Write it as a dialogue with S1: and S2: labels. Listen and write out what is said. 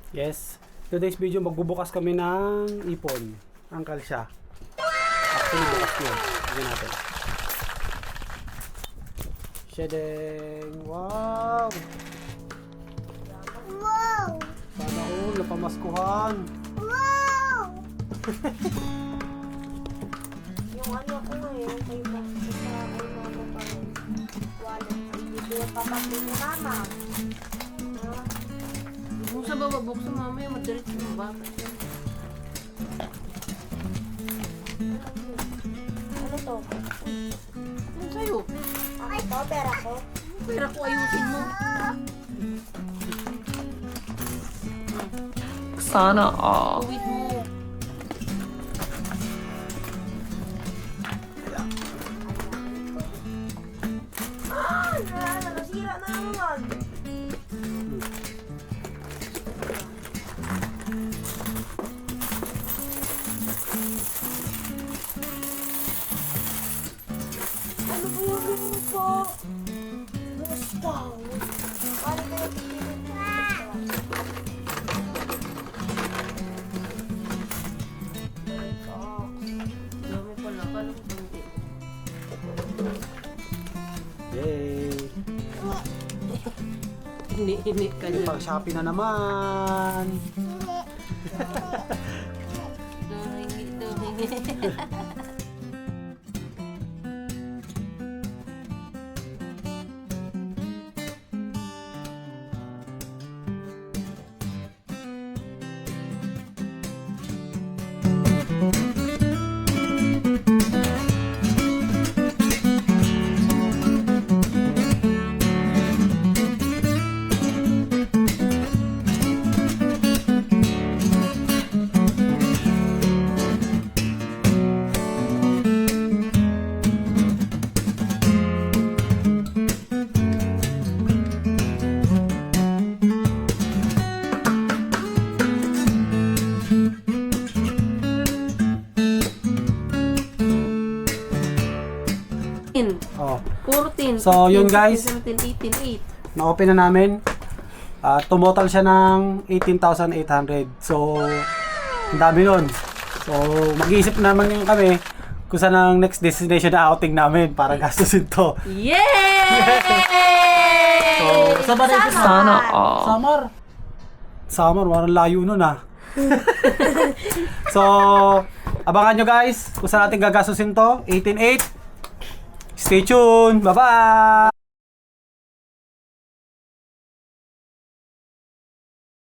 S1: Yes. Today's video, magbubukas kami ng ipon. Angkal siya. Actually, bukas yun. Tignan natin. Shedeng! Wow!
S2: Wow!
S1: Sana all, napamaskuhan.
S2: Wow! Yung ano ko ngayon, kay Box sa kay Mama pa rin. Wallet. Dito yung papakli ni Mama.
S3: Buksan ba? Buksan mamaya, madiretso mo ba?
S2: Ano to?
S3: Ano sa'yo?
S2: Ay, to, pera ko.
S3: Pera ko, ayusin mo.
S4: Sana all.
S3: Uwit mo.
S2: Nasira na naman. Ano po yung ganun po? Mustang. Paano kayo pipilin mo?
S3: Dami pala. Kala ko hindi.
S1: Yay!
S3: Ini-init ka
S1: May
S3: niya.
S1: pang Shopee na naman.
S3: Dohingi.
S1: Oh,
S3: 14.
S1: So, yun, guys.
S3: 17, 18, 8.
S1: na-open na namin. Tumotal siya ng 18,800. So, ang dami nun. So, mag-iisip naman yung kami kung saan ang next destination na outing namin para gastusin to.
S3: Yay!
S1: So, saan ba rin
S4: Sana all.
S1: Samar. Samar, parang layo nun ah. So, abangan nyo guys kung saan natin gagastusin to. 18,800. Stay tuned. Bye-bye!